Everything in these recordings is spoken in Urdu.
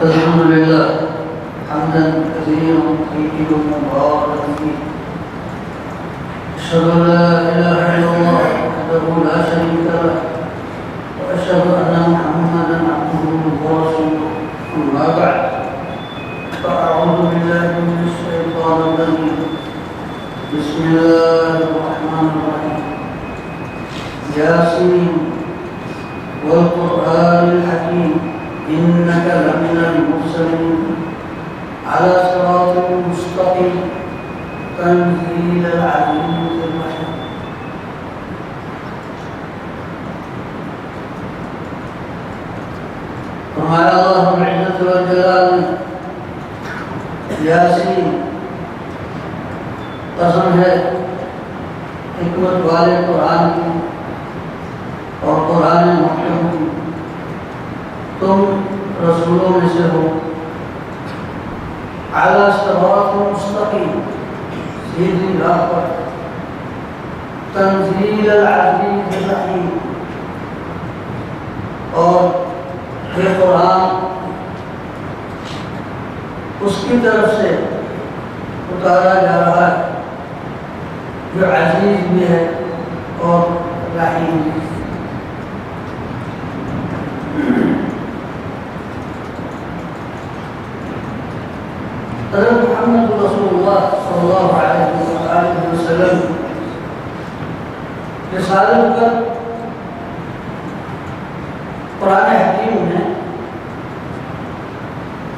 الحمد لله حمدا كثيرا طيبا مباركا فيه. أشهد أن لا إله إلا الله وحده لا شريك له وأشهد أن محمدا عبده ورسوله. أما بعد فأعوذ بالله من الشيطان الرجيم. بسم الله الرحمن الرحيم. ياسين والقرآن الحكيم إنك لمن المرسلين على صراط مستقيم تنزيل العزيز الرحيم. فرمایا اللہ رب العزت والجلال نے یاسین قسم ہے حکمت والے قرآن کی اور قرآن محکم کی، تم رسولوں میں سے ہو، اعلیٰ صراط مستقیم سیدھی راہ پر، تنزیل العزیز الرحیم، اور یہ قرآن اس کی طرف سے اتارا جا رہا ہے جو عزیز بھی ہے اور رحیم بھی. حضرت محمد رسول اللہ صلی اللہ علیہ وسلم رسالت پر قرآن حکیم نے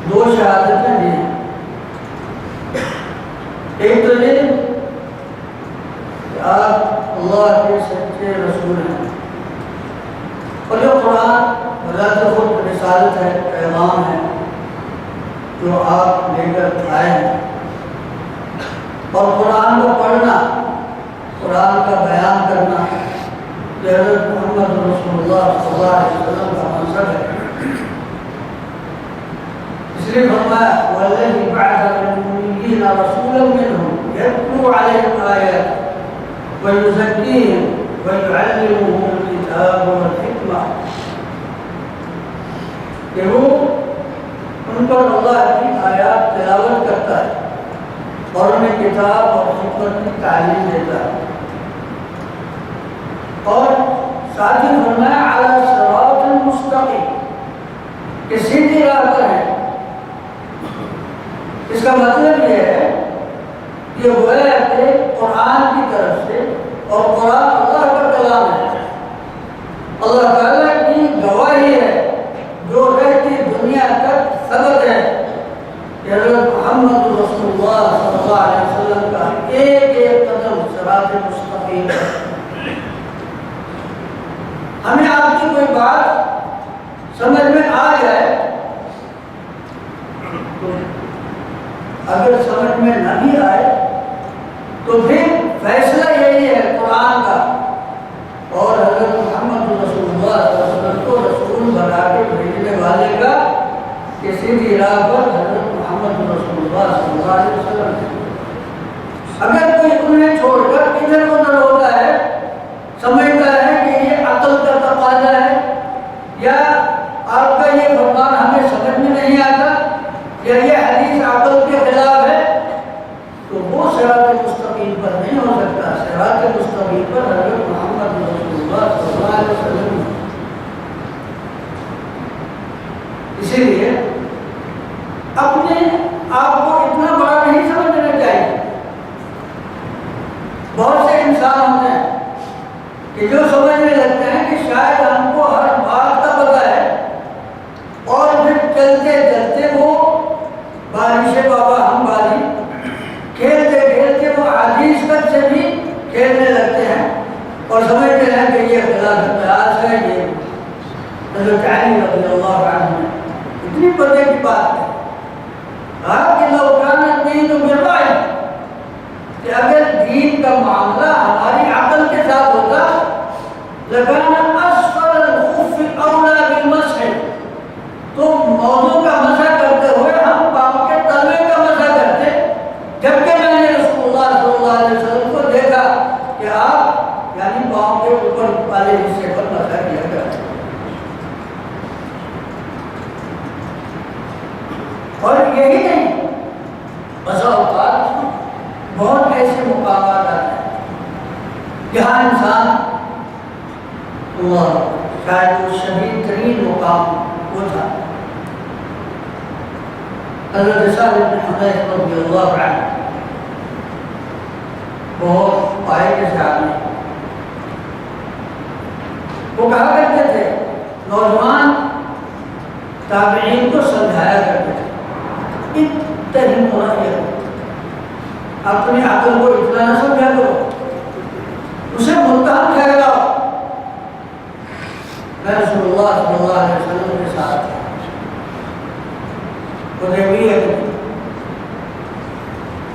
دو شہادتیں دی ہیں. ایک تو یہ کہ آپ اللہ کے سچے رسول ہیں، اور یہ قرآن بذات خود رسالت ہے، پیغام ہے جو آپ لے کر آئے ہیں. اور قرآن کو پڑھنا، قرآن کا بیان کرنا یہ حضرت محمد رسول اللہ صلی اللہ علیہ وسلم کا منصب ہے. اس لیے فرمایا والذی بعث فی الأميین رسولا منهم یتلو علیہم آیاتہ ویزکیہم ویعلمهم الکتاب والحکمہ، کہ وہ ان پر اللہ کی آیات تلاوت کرتا ہے اور انہیں کتاب اور حکمت کی تعلیم دیتا ہے. اور ساتھ ہی فرمایا علی صراط مستقیم، کہ سیدھی راہ پر ہے. اس کا مطلب یہ ہے کہ گویا کہ قرآن کی طرف سے، اور قرآن اللہ کا کلام ہے، اللہ تعالیٰ کی گواہی ہے جو رہتی دنیا تک ثبت ہے کہ حضرت محمد رسول اللہ صلی اللہ علیہ وسلم کا ایک ایک قدم صراط مستقیم ہے. ہمیں آپ کی کوئی بات سمجھ میں آ جائے تو اگر سمجھ میں نہ بھی آئے تو پھر فیصلہ یہی ہے قرآن کا اور حضرت محمد رسول اللہ صلی اللہ علیہ وسلم کو رسول بنا کے بھیجنے والے کا کہ سیدھی راہ پر حضرت محمد رسول اللہ صلی اللہ علیہ وسلم. اگر کوئی انہیں چھوڑ کر ادھر ادھر ہوتا ہے، سمجھتا ہے کہ یہ عقل کا تقاضا ہے یا آپ کا یہ فرمان ہمیں سمجھ میں نہیں آتا یا یہ حدیث عقل کے خلاف ہے، تو وہ صراط مستقیم پر نہیں ہو سکتا. صراط مستقیم پر حضرت محمد رسول اللہ صلی اللہ علیہ وسلم. اسی لیے اپنے آپ کو اتنا بڑا نہیں سمجھنا چاہیے. بہت سے انسان ہوتے ہیں کہ جو سمجھنے لگتے ہیں کہ شاید ہم کو ہر بات کا پتہ ہے، اور پھر چلتے چلتے وہ بارش بابا ہم بازی کھیلتے کھیلتے وہ حدیث تک سے بھی کھیلنے لگتے ہیں اور سمجھتے ہیں کہ یہ خلاف قیاس ہے. یہ حضرت علی رضی اللہ عنہ نے اتنی پتے کی بات ہے کہ لو کان الدین بالرأی، کہ اگر دین کا معاملہ ہماری عقل کے ساتھ ہوتا لکان اسفل الخف اولا بالمسح، تو موضوع کا مسح کرتے ہوئے ہم پاؤں کے تلوے کا مسح کرتے، جبکہ میں نے رسول اللہ صلی اللہ علیہ وسلم کو دیکھا کہ آپ یعنی پاؤں کے اوپر والے حصے پر مسح کیا کرتے. شاید وہ شدید ترین مقام وہ تھا۔ حضرت سعد بن حنیف رضی اللہ عنہ بہت پائے کے صحابی، وہ کہا کرتے تھے، نوجوان تابعین کو سمجھایا کرتے تھے، اتہموا رأیہ، اپنی عقل کو اتنا نہ سمجھا کرو، اسے متہم ٹھہراؤ۔ میں رسول اللہ صلی اللہ علیہ وسلم کے ساتھ حدیبیہ کی،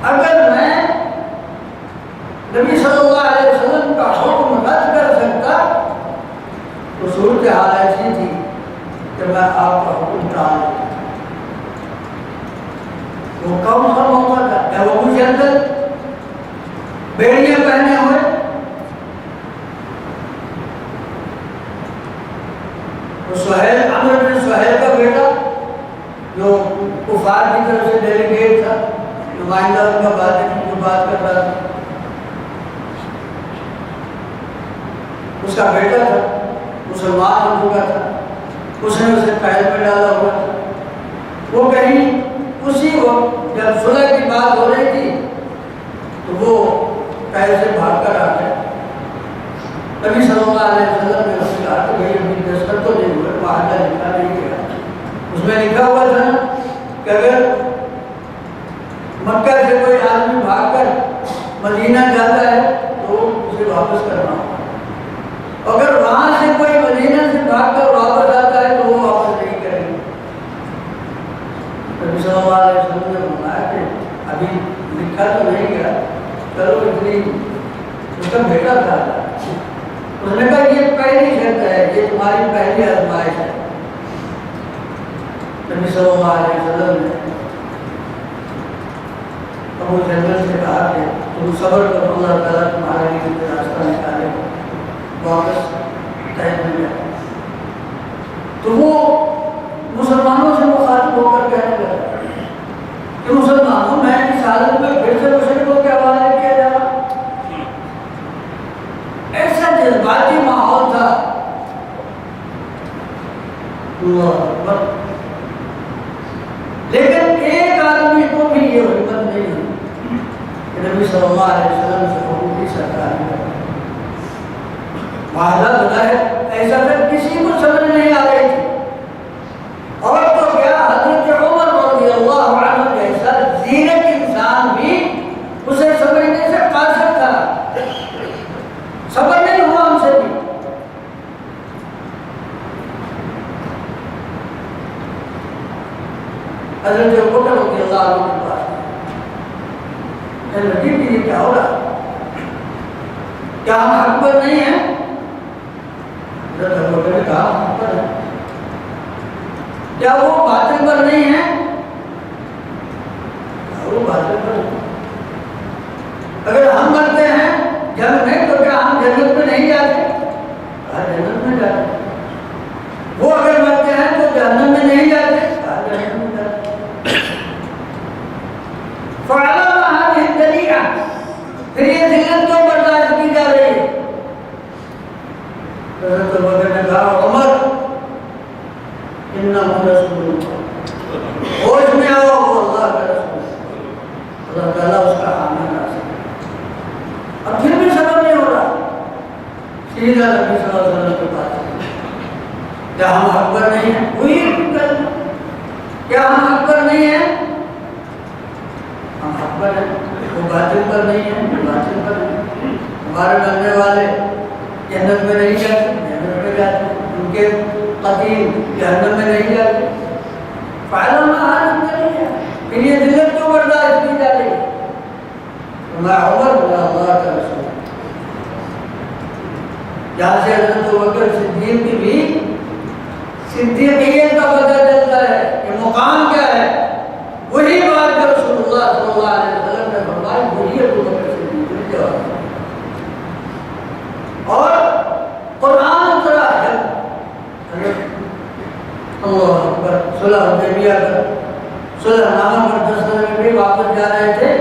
اگر میں نبی صلی اللہ علیہ وسلم کا حکم رد کر سکتا تو صورتحال ایسی تھی کہ میں آپ کا حکم ٹال دیتا۔ وہ کون سا موقع تھا؟ جب ابو جہل بیڑیاں پہنے ہوئے سہیل، عمرو بن سہیل کا بیٹا جو کفار کی طرف سے ڈیلیگیٹ تھا، نمائندہ ان کا بات کر رہا تھا، اس کا بیٹا تھا، مسلمان ہو چکا تھا، اس نے اسے قید میں ڈالا ہوا تھا۔ وہ کہیں اسی وقت جب صلح کی بات ہو رہی تھی تو وہ قید سے بھاگ کر آ گیا۔ نبی صلی اللہ علیہ وسلم نے اسے کہا کہ بھائی ابھی دستخط تو نہیں ہوئے، معاہدہ لکھا نہیں گیا، اس میں لکھا ہوا تھا کہ اگر مکہ سے کوئی آدمی بھاگ کر مدینہ جاتا ہے تو اسے واپس کرنا ہوگا، اگر وہاں سے کوئی مدینہ سے بھاگ کر واپس آتا ہے تو وہ واپس نہیں کریں گے۔ نبی صلی اللہ علیہ وسلم نے فرمایا کہ ابھی لکھا تو نہیں گیا، چلو اتنی، اس کا بیٹا تھا، اس نے کہا یہ پہلی شرط ہے، یہ تمہاری پہلی آزمائش ہے۔ نبی صلی اللہ علیہ وسلم نے ابو جہل سے کہا کہ تم صبر کرو، اللہ تعالیٰ تمہارے لیے راستہ نکالے، واپس قید میں گیا۔ تو وہ مسلمانوں سے مخاطب ہو کر کہنے لگا کہ مسلمانوں، میں اس حالت میں پھر سے مشرکوں کے حوالے کیا جا رہا۔ ایسا جذباتی ماحول تھا، اللہ اکبر، لیکن ایک آدمی کو بھی یہ ہمت نہیں ہوئی کہ نبی صلی اللہ علیہ وسلم سے حکم کی سرکاری کرے۔ معاہدہ بنا ہے، ایسا تک کسی کو سمجھ نہیں آ رہی تھی، اور تو کیا حضرت عمر رضی اللہ عنہ جیسا زیرک انسان بھی اسے سمجھنے سے قاصر تھا، صبر نہیں ہوا ہم سے بھی۔ حضرت ابوبکر رضی اللہ عنہ کے پاس نبی جی یہ کیا ہو رہا، کیا ہم حق پر نہیں ہیں؟ حضرت ابوبکر نے کہا حق پر ہے۔ کیا وہ باطل پر نہیں ہیں؟ وہ باطل پر ہے۔ اگر ہم مرتے ہیں جنگ میں تو کیا ہم جنت میں نہیں جاتے؟ کہا جنت میں جاتے۔ وہ اگر مرتے ہیں تو جہنم میں نہیں جاتے؟ کہا جہنم میں جاتے۔ فعلم هذه الدلیعہ، پھر یہ ذلت کیوں برداشت کی جا رہی ہے؟ حضرت ابوبکر نے کہا عمر انہ رسول اللہ، ہوش میں آؤ، وہ اللہ کا رسول، اللہ تعالیٰ اس کا حامی ناصر۔ اب پھر بھی صبر نہیں ہو رہا، سیدھا نبی صلی اللہ علیہ وسلم کے پاس، کیا ہم حق پر نہیں ہیں؟ وہی کل، کیا ہم حق پر نہیں ہیں؟ ہم حق پر ہیں، وہ باطل پر نہیں ہیں، وہ باطل پر ہیں۔ ہمارے مرنے والے جنت میں نہیں جاتے، جنت میں جاتے، ان کے قتیل جہنم میں نہیں جاتے۔ فعلم هذه الدلیعہ، پھر یہ ذلت کیوں برداشت کی جا رہی ہے؟ میں عمر بن اللہ کا رسول، جہاں سے حضرت ابوبکر صدیق کی بھی صدیقیت کا پتہ چلتا ہے کہ مقام کیا ہے، وہی بات جو رسول اللہ صلی اللہ علیہ وسلم نے فرمائی وہی ابوبکر صدیق نے جواب دیا۔ اور قرآن اترا ہے، اللہ اکبر، صلح حدیبیہ کا صلح نامہ پر دستخط میں بھی واپس جا رہے تھے،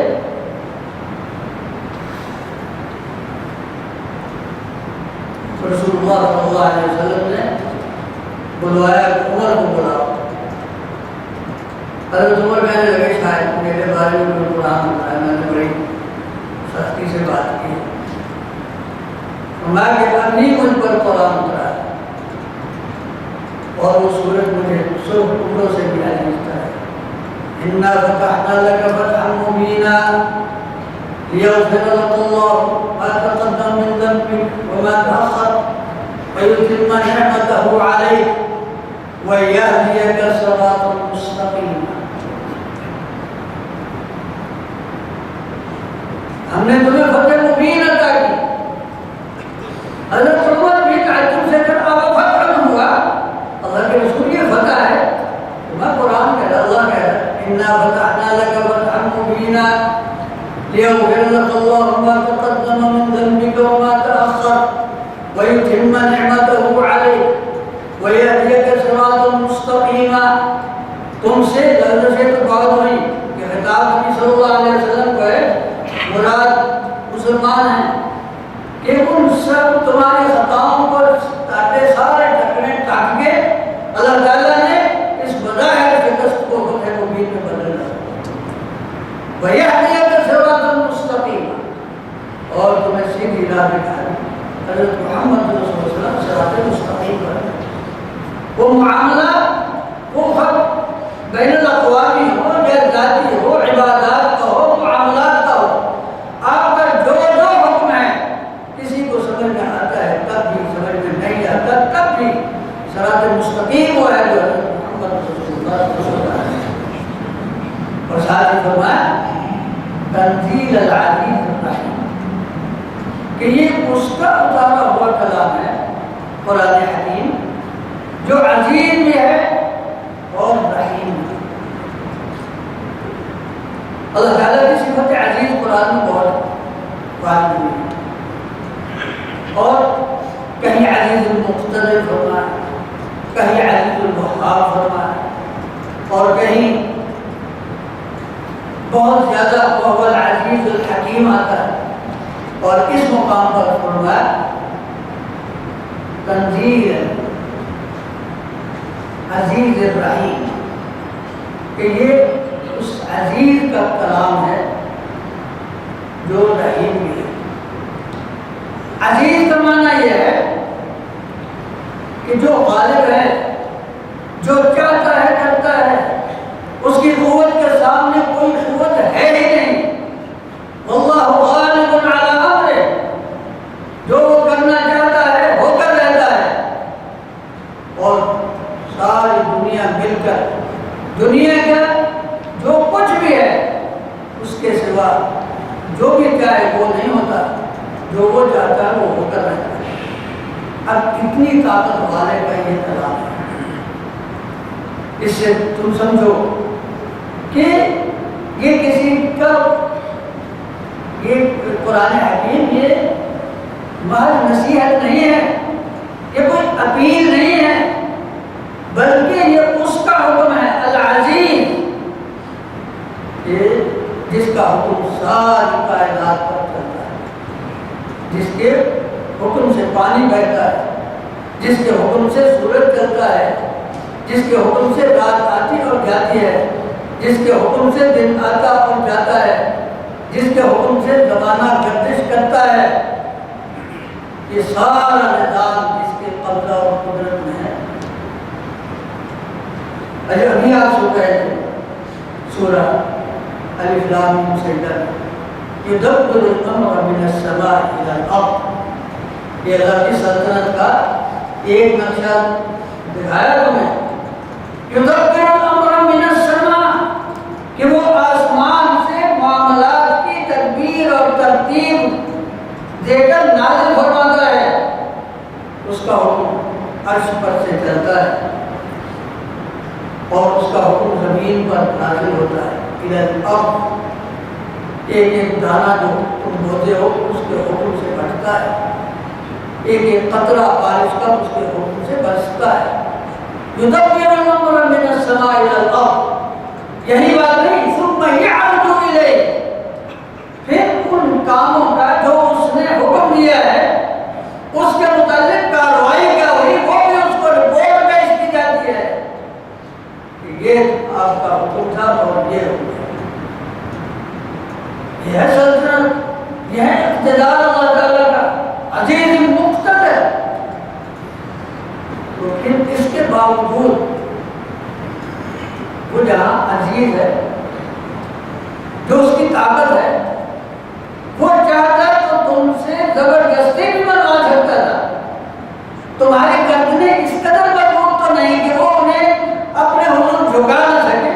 رسول اللہ صلی اللہ علیہ وسلم نے بلوایا عمر کو بلاؤ. حضرت عمر کہنے لگے شاید میرے بارے میں کوئی قرآن بتایا. میں نے بڑی سختی سے بات کی. میں کہ نہیں مجھ پر قرآن اترا ہے اور وہ سورت مجھے سرخ ٹکڑوں سے بھی آتا ہے. اِنَّا فَتَحْنَا لَكَ فَتْحًا مُبِينًا لِيَغْفِرَ لَكَ اللَّهُ مَا تَقَدَّمَ مِن ذَنبِكَ وَمَا تَأَخَّرَ وَيُتِمَّ نِعْمَتَهُ عَلَيْكَ وَيَهْدِيَكَ صِرَاطًا مُسْتَقِيمًا. ہم نے تمہیں فتح مبین عطا کی. حضرت عمر بھی تعجب سے کر اب فتح ہوا. اللہ کے رسول یہ فتح ہے. میں قرآن کہہ رہا, اللہ کہہ رہا اِنَّا فَتَحْنَا لَكَ فَتْحًا مُبِينًا لِيَغْفِرَ لَكَ اللَّهُ مَا تَقَدَّمَ مِن ذَنبِكَ وَمَا تَأَخَّرَ وَيُتِمَّ نِعْمَتَهُ عَلَيْكَ وَيَهْدِيَكَ صِرَاطًا مُسْتَقِيمًا. تم سے لفظ سے تو بات ہوئی کہ خطاب نبی صلی اللہ علیہ وسلم کو ہے, مراد مسلمان ہیں کہ ان سب تمہاری خطاؤں پر کاٹے سارے ٹکنے کاٹ کے اللہ تعالیٰ نے اس بظاہر شکست کو فتح مبین میں بدلنا. وَيَهْدِيَكَ صِرَاطًا مُسْتَقِيمًا, اور تمہیں سیدھی راہ دکھائی. حضرت محمد صلی اللہ علیہ وسلم صراط مستقیم پر وہ معاملہ وہ خط بین الاقوامی ہو, غیر ذاتی ہو, عبادات کا ہو, معاملات کا ہو, آپ کا جو جو حکم ہے کسی کو سمجھ میں آتا ہے تب بھی, سمجھ میں نہیں آتا تب بھی صراط مستقیم وہ ہے جو محمد رسول اللہ صلی اللہ علیہ وسلم. اور ساتھ ہی فرمایا تنزیل العزیز الرحیم, کہ یہ اس کا اتارا ہوا کلام ہے قرآن حکیم جو عزیز بھی ہے اور رحیم بھی. اللہ تعالیٰ کی صفت عزیز قرآن میں بہت واضح ہے, اور کہیں عزیز المقتدر فرمایا, کہیں عزیز الوہاب فرمایا, اور کہیں بہت زیادہ وهو العزیز الحکیم آتا ہے. اور اس مقام پر فرمایا تنزیل عزیز الرحیم, کہ یہ اس عزیز کا کلام ہے جو رحیم بھی ہے. عزیز کا معنی یہ ہے کہ جو غالب ہے, جو چاہتا ہے کرتا ہے, اس کی قوت کے سامنے کوئی قوت ہے ہی نہیں. واللہ غالب علی امرہ, جو وہ کرنا چاہتا ہے ہو کر رہتا ہے. اور ساری دنیا مل کر دنیا کا جو کچھ بھی ہے اس کے سوا جو بھی چاہے وہ نہیں ہوتا, جو وہ چاہتا ہے وہ ہو کر رہتا ہے. اب کتنی طاقت والے کا یہ کلام ہے. اس سے تم سمجھو کہ یہ کسی کا, یہ قرآن حکیم یہ محض نصیحت نہیں ہے, یہ کوئی اپیل نہیں ہے, بلکہ یہ اس کا حکم ہے العزیز, یہ جس کا حکم ساری کائنات پر چلتا ہے, جس کے حکم سے پانی بہتا ہے, جس کے حکم سے سورج چلتا ہے, جس کے حکم سے رات آتی اور جاتی ہے, جس کے حکم سے دن آتا اور جاتا ہے, جس کے حکم سے زمانہ گردش کرتا ہے. یہ سارا نظام جس کے قبضہ اور قدرت میں ہے. ابھی آپ سو گئے تھے سورہ الف لام میم سجدہ, یدبر الامر من السماء الى الارض, یہ اللہ کی سلطنت کا ایک نقشہ دکھایا تمہیں. یدبر الامر من السماء, کہ وہ آسمان سے معاملات کی تدبیر اور ترتیب دے کر نازل فرماتا ہے. اس کا حکم عرش پر سے چلتا ہے اور اس کا حکم زمین پر نازل ہوتا ہے. الى الارض, ایک ایک دانہ جو تم بوتے ہو اس کے حکم سے بڑھتا ہے, ایک ایک قطرہ بارش کا اس کے حکم سے برستا ہے. یدبر الامر من السماء الى الارض, یہی بات نہیں ثم یعرج الیہ, پھر ان کاموں کا جو اس نے حکم دیا ہے اس کے متعلق کارروائی کیا ہوئی وہ بھی اس کو رپورٹ پیش کی یہ ہو گیا. یہ ہے سلطنت, یہ ہے اقتدار اللہ تعالیٰ کا عزیز مقتدر. تو پھر اس کے باوجود وہ جہاں عزیز ہے, جو اس کی طاقت ہے, وہ چاہتا تو تم سے زبردستی بھی منوا سکتا تھا. تمہاری گردنیں اس قدر مضبوط تو نہیں کہ وہ انہیں اپنے حضور جھکا نہ سکے.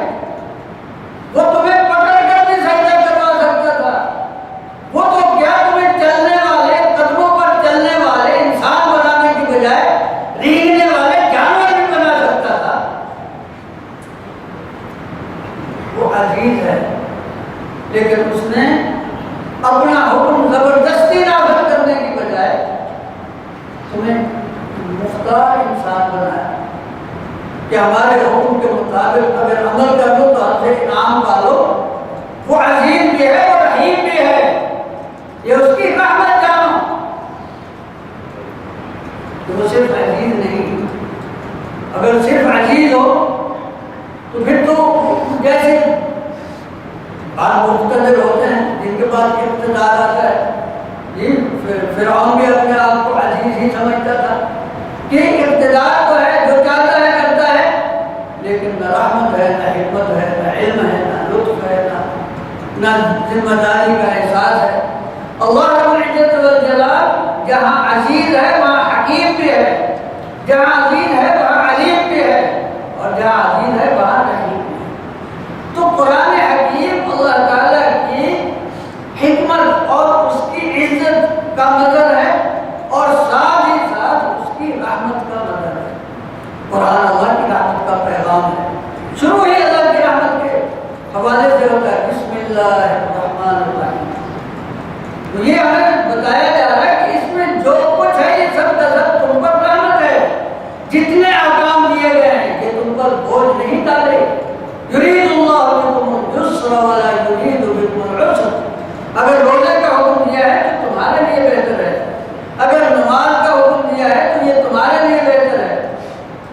وہ تمہیں پکڑ کر بھی سجدہ کروا سکتا تھا. وہ تو کیا تمہیں چلنے والے, قدموں پر چلنے والے انسان بنانے کی بجائے رینگنے والے جانور بھی بنا سکتا تھا. وہ عزیز ہے, لیکن اس نے اپنا حکم زبردستی نافذ کرنے کی بجائے تمہیں مختار انسان بنایا کہ ہمارے حکم کے مطابق اگر عمل کر لو تو ہم سے انعام پالو. وہ عزیز بھی ہے, وہ رحیم بھی ہے, یہ اس کی رحمت جانو. تو وہ صرف عزیز نہیں, اگر صرف عزیز ہو تو پھر تو جیسے بعض مقتدر ہوتے ہیں جن کے پاس اقتدار آتا ہے. جی فرعون بھی اپنے آپ کو عزیز ہی سمجھتا تھا کہ اقتدار تو ہے, جو چاہتا ہے کرتا ہے, لیکن نہ رحمت ہے, نہ حکمت ہے, نہ علم ہے, نہ لطف ہے, نہ ذمہ داری کا احساس ہے. اللہ رب العزت والجلال جہاں عزیز ہے وہاں حکیم بھی ہے, جہاں عزیز ہے وہاں علیم بھی ہے, اور جہاں عزیز ہے وہاں رحیم بھی ہے. تو قرآن حکیم اللہ تعالیٰ کی حکمت اور اس کی عزت کا مظہر ہے, اور ساتھ ہی ساتھ اس کی رحمت کا مظہر ہے. قرآن اللہ کی رحمت کا پیغام ہے. شروع ہی اللہ کی رحمت کے حوالے سے ہوتا ہے, بسم اللہ الرحمن الرحیم. تو یہ ہمیں بتایا جا رہا ہے کہ اس میں جو کچھ ہے یہ سب کا سب تم پر رحمت ہے. جتنے احکام دیے گئے ہیں یہ تم پر بوجھ نہیں ڈالے. یرید اللہ بکم الیسر ولا یرید بکم العسر. اگر روزے کا حکم دیا ہے تو تمہارے لیے بہتر ہے, اگر نماز کا حکم دیا ہے تو یہ تمہارے لیے بہتر ہے.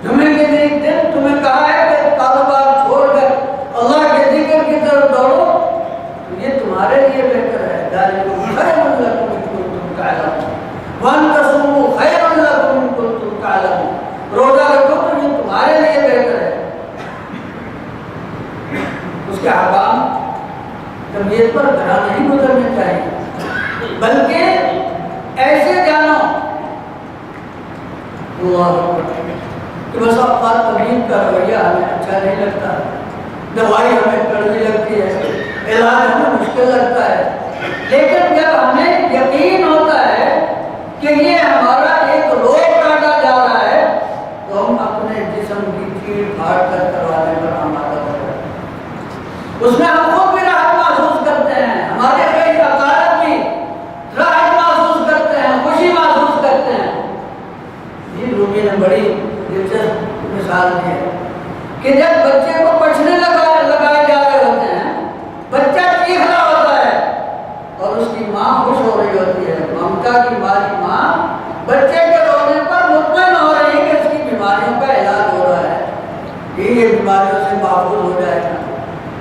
جمعے کے دن تمہیں کہا ہے کہ کاروبار چھوڑ کر اللہ کے ذکر کی طرف دوڑو, تو یہ تمہارے لیے بہتر ہے. ذالکم خیر لکم ان کنتم تعلمون وان تصوموا خیر لکم ان کنتم تعلمون. روزہ رکھو تو یہ تمہارے لیے بہتر ہے. اس کے احکام طبیعت پر گھرا نہیں گزرنے چاہیے, بلکہ ایسے جانو کہ بس اوقات طبیعت کا رویہ ہمیں اچھا نہیں لگتا, دوائی ہمیں کڑوی لگتی ہے, علاج ہمیں مشکل لگتا ہے, لیکن جب ہمیں یقین ہوتا ہے کہ یہ ہمارا ایک روگ کاٹا جا رہا ہے تو ہم اپنے جسم کی چیڑ پھاڑ کر کروانے پر آمادہ ہوتے ہیں. اس میں ہم خود بھی راحت محسوس کرتے ہیں, ہمارے کئی عقائد بھی راحت محسوس کرتے ہیں, خوشی محسوس کرتے ہیں. یہ رومی نے بڑی دلچسپ مثال دی ہے کہ جب بچے کو پچھنے لگائے جا رہے ہوتے ہیں, بچہ چیخ رہا ہوتا ہے اور اس کی ماں خوش ہو رہی ہوتی ہے. ممتا کی مالی ماں بچے کے رونے پر مطمئن ہو رہی ہے کہ اس کی بیماریوں کا علاج ہو رہا ہے, یہ بیماریوں سے محفوظ ہو جائے گا.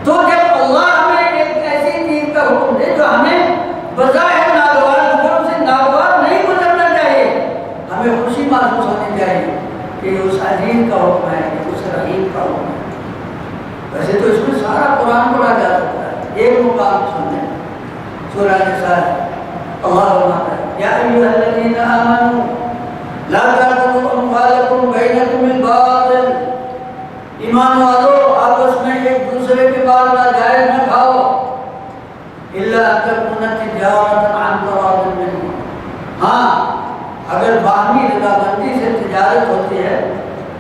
تو جب اللہ ہمیں ایک ایسی چیز کا حکم دے جو ہمیں بظاہر ناگوار حکم سے ناگوار نہیں گزرنا چاہیے, ہمیں خوشی محسوس ہونی چاہیے کہ یہ اس عزیز کا حکم ہے, یہ اس رحیم کا حکم ہے. ویسے تو اس میں سارا قرآن پڑھا جا سکتا ہے, ایک مقام سنیں سورہ نساء. اللہ فرماتا ہے یا ایھا الذین آمنوا لا تأکلوا اموالکم بینکم بالباطل. ایمان والو آپس میں ایک دوسرے کے مال ناجائز نہ کھاؤ, الا ان تکون تجارۃ عن تراض منکم. ہاں اگر باہمی رضامندی سے تجارت ہوتی ہے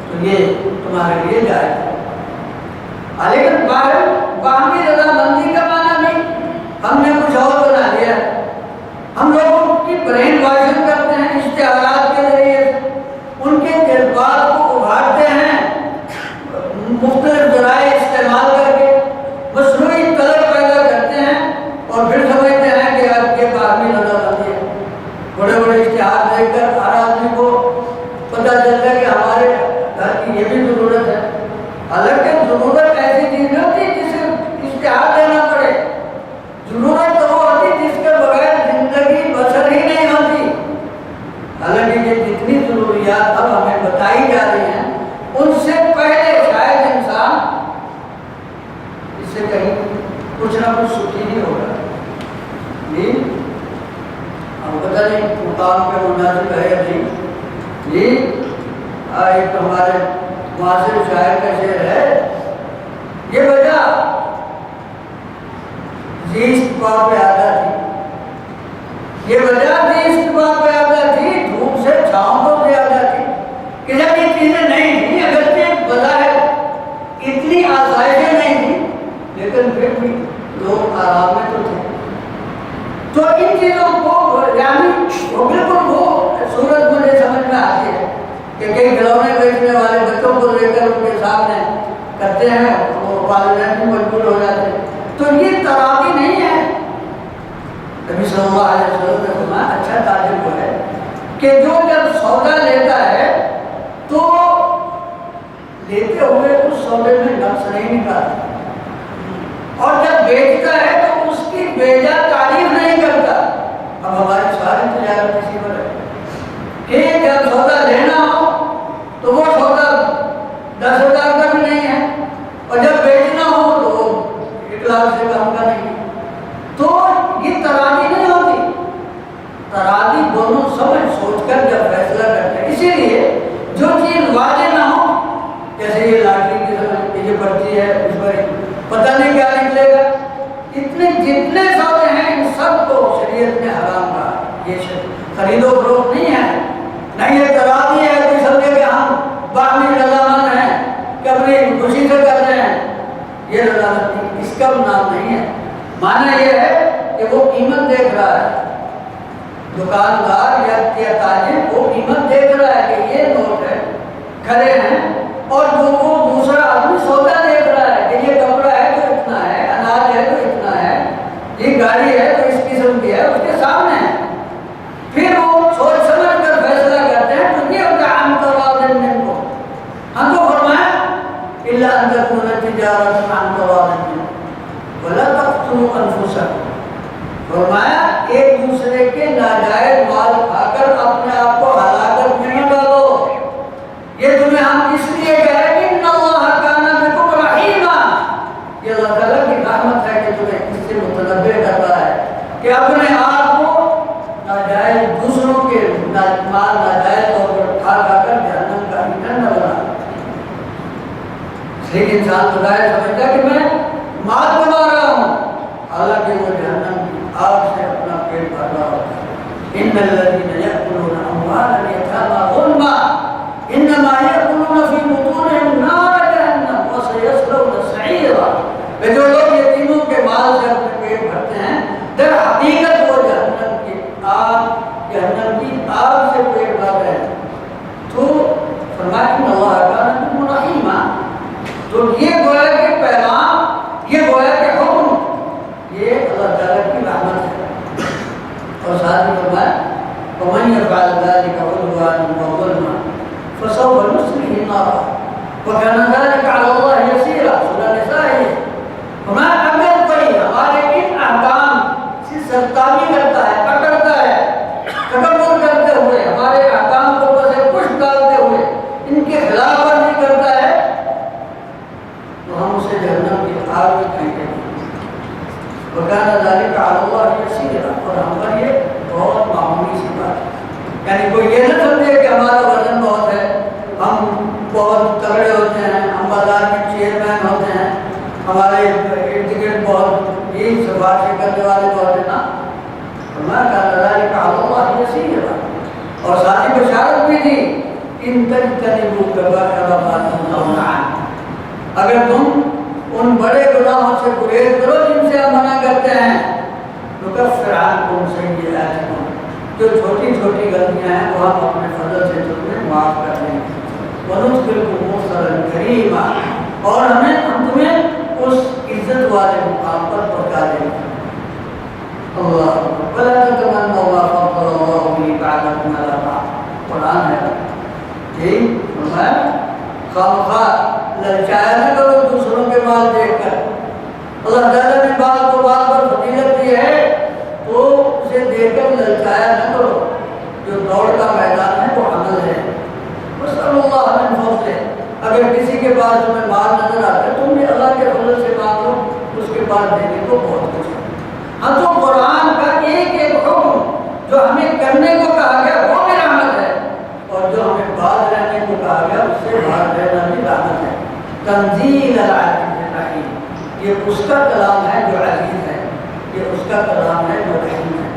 تو یہ تمہارے لیے جائز ہے. لیکن باہمی رضامندی کا معنی نہیں ہم نے کچھ اور بنا لیا. ہم لوگوں کی برین واشنگ کرتے ہیں اشتہارات کے ذریعے, ان کے جذبات کو ابھارتے ہیں مختلف ذرائع استعمال کر کے, مصنوعی طلب پیدا کرتے ہیں اور پھر سمجھتے ہیں کہ اب یہ باہمی رضامندی ہے. بڑے بڑے اشتہار دیکھ کر ہر آدمی کو پتہ چلتا ہے کہ ہمارے گھر کی یہ بھی ضرورت ہے. حالانکہ ضرورت ایسی چیز نہیں ہوتی جسے اس ضروریات اب ہمیں بتائی جا رہی ہیں، ان سے پہلے شاید انسان اس سے کہیں کچھ نہ کچھ سکھی نہیں ہوگا. جی ہم پتہ نہیں مقام پہ مناسب ہے یا نہیں. جی ایک ہمارے معاصر شاعر کا شعر ہے، یہ وجہ زیست پا پیادہ تھی، یہ وجہ زیست پا پیادہ تھی، دھوپ سے چھاؤں کو زیادہ تھی. کہ جب یہ چیزیں نہیں تھیں، اگرچہ بظاہر اتنی آسائشیں نہیں تھیں، لیکن پھر بھی لوگ آرام میں تو تھے. تو ان چیزوں کو یعنی وہ بالکل وہ صورت مجھے سمجھ میں آتی ہے کہ کئی کھلونے بیچنے والے بچوں کو لے کر ان کے سامنے کرتے ہیں، وہ والدین بھی مجبور ہو جاتے ہیں. تو یہ تراضی نہیں ہے. نبی صلی اللہ علیہ وسلم نے فرمایا اچھا تاجر وہ ہے کہ جو جب سودا لیتا ہے تو لیتے ہوئے اس سودے میں نقص نہیں نکالتا، اور جب بیچتا ہے تو اس کی بیجا تعریف نہیں کرتا. اب ہماری ساری تجارت اسی پر ہے کہ جب سودا لینا ہو تو وہ سودا 10,000 کا بھی نہیں ہے، اور جب بیچنا ہو تو 1,00,000 سے کم کا نہیں ہے. تو یہ تراضی نہیں ہوتی. تراضی دونوں سمجھ سوچ کر جب فیصلہ کرتے ہیں. اسی لیے جو چیز واضح نہ ہو، جیسے یہ لاٹری کی سمجھ یہ پرچی ہے، اس پر پتہ نہیں کیا نکلے گا. اتنے جتنے سودے ہیں ان سب کو شریعت نے حرام کہا. یہ خرید و فروخت نہیں ہے، نہ یہ تراضی ہے کوئی سمجھے کہ ہم باہمی رضامند ہیں کہ اپنی خوشی سے کر رہے ہیں. یہ رضامند نہیں، اس کا نام نہیں ہے. معنی یہ ہے کہ وہ قیمت دیکھ رہا ہے، دکاندار یا تاجر وہ قیمت دیکھ رہا ہے کہ یہ نوٹ ہے کھڑے ہیں، اور جو وہ دوسرا آدمی سودا دیکھ رہا ہے کہ یہ کپڑا ہے تو اتنا ہے، اناج ہے تو اتنا ہے، یہ گاڑی ہے تو اس قسم کی ہے، اس کے سامنے ہے. پھر وہ سوچ سمجھ کر فیصلہ کرتے ہیں. تو یہ ہوتا ہے عن تراض منکم. ہم کو فرمایا الا ان تکون تجارۃ عن تراض منکم ولا تقتلوا انفسکم. فرمایا ایک دوسرے کے ناجائز مال کھا کر اپنے آپ کو ہلاکت میں نہ ڈالو. یہ تمہیں ہم اس لیے کہہ رہے ہیں کہ ان اللہ کان بکم رحیما. یہ اللہ تعالیٰ کی رحمت ہے کہ تمہیں اس سے متنبہ کر رہا ہے کہ اپنے آپ کو ناجائز دوسروں کے مال ناجائز طور پر کھا کر جہنم کا ایندھن نہ بنا. لیکن انسان تو ظاہر سمجھتا ہے کہ میں مال کما رہا ہوں، حالانکہ وہ جہنم کی آگ سے اپنا پیٹ بھر رہا ہوتا ہے. ان الذین یأکلون اموال الیتامی ظلما انما یأکلون فی بطونہم نار جہنم وسیصلون سعیرا. جو لوگ یتیموں کے مال سے اپنے پیٹ بھرتے ہیں، در حقیقت وہ جہنم کی آگ سے پیٹ بھر رہے ہیں. تو فرمایا کہ اللہ کان بکم رحیما. تو یہ گویا کہ پیغام، یہ گویا کہ حکم، یہ اللہ تعالیٰ کی رحمت ہے. اور ساتھ ہی فرمایا وَمَنْ يَفْعَلْ ذَلِكَ عُدْوَانًا وَظُلْمًا فَسَوْفَ نُصْلِهِ نَارًا وَكَانَ ذَلِكَ عَلَى اللَّهِ يَسِيرًا. سورہ نساء ہے. فرمایا اگر کوئی ہمارے ان احکام سے سرتابی کرتا ہے، پکڑتا ہے، تکبر کرتے ہوئے، ہمارے احکام کو پس پش ڈالتے ہوئے ان کے خلاف ورزی کرتا ہے، تو ہم اسے جہنم کی آگ میں پھینکیں گے. وَكَانَ ذَلِكَ عَلَى اللَّهِ يَسِيرًا. اور ہم پر یہ بہت معمولی سی بات ہے. یعنی کوئی یہ نہ سمجھے کہ ہمارا وزن بہت ہے، ہم بہت تگڑے ہوتے ہیں، ہم بازار کے چیئرمین ہوتے ہیں، ہمارے ارد گرد بہت یہ سفارشیں کرنے والے بہت ہیں نا. وَكَانَ ذَلِكَ عَلَى اللَّهِ يَسِيرًا. اور ساتھ ہی بشارت بھی دی ان تجتنبوا کبائر ما تنهون عنہ. اگر تم ان بڑے گناہوں سے گریز کرو جن سے ہم منع کرتے ہیں، نکفر عنکم سیئاتکم. جو چھوٹی چھوٹی غلطیاں ہیں وہ ہم اپنے فضل سے تمہیں معاف کر دیں گے. وندخلکم مدخلا کریما. اور ہم تمہیں اس عزت والے مقام پر پہنچا دیں گے. اللہ ولا تتمنوا ما فضل اللہ به بعضکم علی بعض. قرآن ہے. ٹھیک فرمایا خواہ للچایا نہ کرو دوسروں کے مال دیکھ کر. اللہ تعالیٰ نے بال کو بال پر فضیلت دی ہے تو اسے دیکھ کر للچایا نہ کرو. جو دوڑ کا میدان ہے وہ عمل ہے، پاس تمہیں مال نظر آتا ہے، تم بھی اللہ کے فضل سے مانگ لو، اس کے پاس دینے کو بہت کچھ ہے۔ ہاں تو قرآن کا ایک ایک حکم جو ہمیں کرنے کو کہا گیا وہ بھی رحمت ہے، اور جو ہمیں باز رہنے کو کہا گیا اس سے باز رہنا بھی رحمت ہے۔ تنزیل العزیز الرحیم، یہ اس کا کلام ہے جو عزیز ہے، یہ اس کا کلام ہے جو رحیم ہے۔